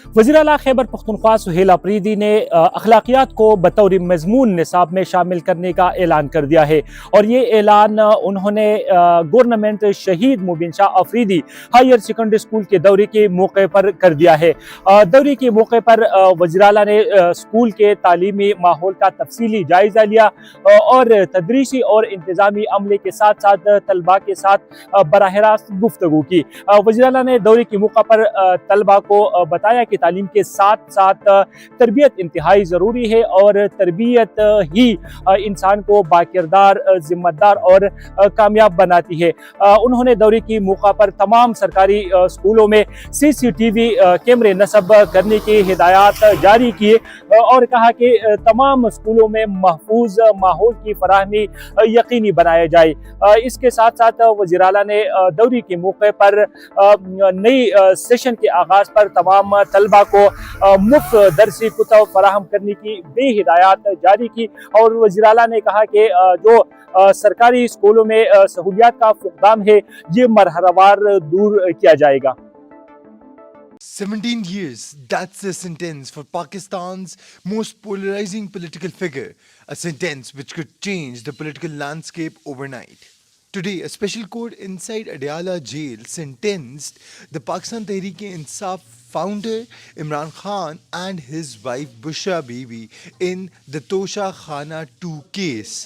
وزیر اعلیٰ خیبر پختونخوا سہیل اپریدی نے اخلاقیات کو بطور مضمون نصاب میں شامل کرنے کا اعلان کر دیا ہے، اور یہ اعلان انہوں نے گورنمنٹ شہید مبین شاہ افریدی ہائر سیکنڈری اسکول کے دورے کے موقع پر کر دیا ہے۔ دورے کے موقع پر وزیر اعلیٰ نے اسکول کے تعلیمی ماحول کا تفصیلی جائزہ لیا اور تدریسی اور انتظامی عملے کے ساتھ ساتھ طلباء کے ساتھ براہ راست گفتگو کی۔ وزیر اعلیٰ نے دورے کے موقع پر طلباء کو بتایا کہ تعلیم کے ساتھ ساتھ تربیت انتہائی ضروری ہے، اور تربیت ہی انسان کو باکردار، ذمہ دار اور کامیاب بناتی ہے۔ انہوں نے دورے کے موقع پر تمام سرکاری اسکولوں میں CCTV کیمرے نصب کرنے کی ہدایات جاری کیے اور کہا کہ تمام اسکولوں میں محفوظ ماحول کی فراہمی یقینی بنایا جائے۔ اس کے ساتھ ساتھ وزیر اعلیٰ نے دورے کے موقع پر نئی سیشن کے آغاز پر تمام طلباء کو مفت درسی کتب فراہم کرنے کی بھی ہدایات جاری کی، اور وزیر اعلیٰ نے کہا کہ جو سرکاری اسکولوں میں سہولیات کا فقدان ہے یہ مرحلہ وار دور کیا جائے گا۔ 17 years, that's a sentence for Pakistan's most polarizing political figure, a sentence which could change the political landscape overnight. Today, a special court inside Adiala jail sentenced the Pakistan Tehreek-e-Insaf founder Imran Khan and his wife Bushra Bibi in the Tosha Khana 2 case.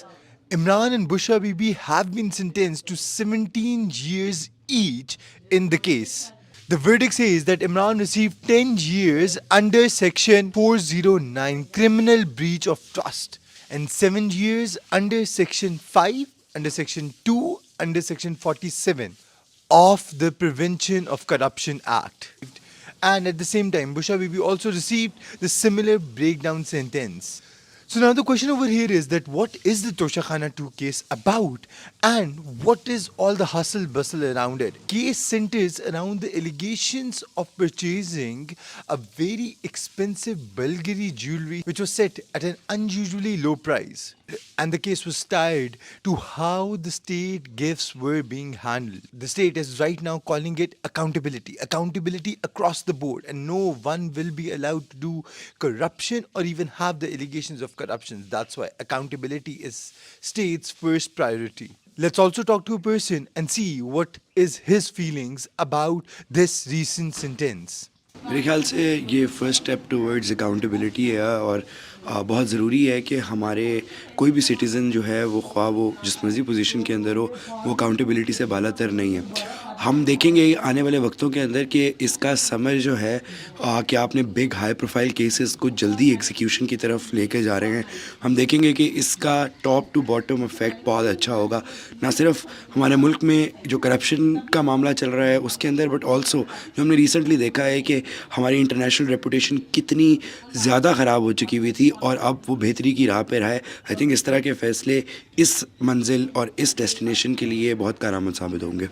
Imran and Bushra Bibi have been sentenced to 17 years each in the case. The verdict says that Imran received 10 years under Section 409 criminal breach of trust and 7 years under Section 5, under Section 2, under Section 47 of the Prevention of Corruption Act. And at the same time, Bushra Bibi also received the similar breakdown sentence. So now the question over here is that what is the Tosha Khana 2 case about, and what is all the hustle bustle around it? Case centers around the allegations of purchasing a very expensive Bulgari jewelry which was set at an unusually low price. And the case was tied to how the state gifts were being handled. The state is right now calling it accountability across the board, and no one will be allowed to do corruption or even have the allegations of corruption. That's why accountability is state's first priority. Let's also talk to a person and see what is his feelings about this recent sentence. میرے خیال سے یہ first step towards accountability ہے، اور بہت ضروری ہے کہ ہمارے کوئی بھی سٹیزن جو ہے وہ خواہ وہ جس مرضی پوزیشن کے اندر ہو، وہ اکاؤنٹیبلٹی سے بالا تر نہیں ہے۔ ہم دیکھیں گے آنے والے وقتوں کے اندر کہ اس کا سمر جو ہے کہ آپ نے بگ ہائی پروفائل کیسز کو جلدی ایگزیکیوشن کی طرف لے کے جا رہے ہیں۔ ہم دیکھیں گے کہ اس کا ٹاپ ٹو باٹم افیکٹ بہت اچھا ہوگا، نہ صرف ہمارے ملک میں جو کرپشن کا معاملہ چل رہا ہے اس کے اندر، بٹ آلسو جو ہم نے ریسنٹلی دیکھا ہے کہ ہماری انٹرنیشنل ریپوٹیشن کتنی زیادہ خراب ہو چکی ہوئی تھی اور اب وہ بہتری کی راہ پہ ہے۔ آئی تھنک اس طرح کے فیصلے اس منزل اور اس ڈیسٹینیشن کے لیے بہت کارآمد ثابت ہوں گے۔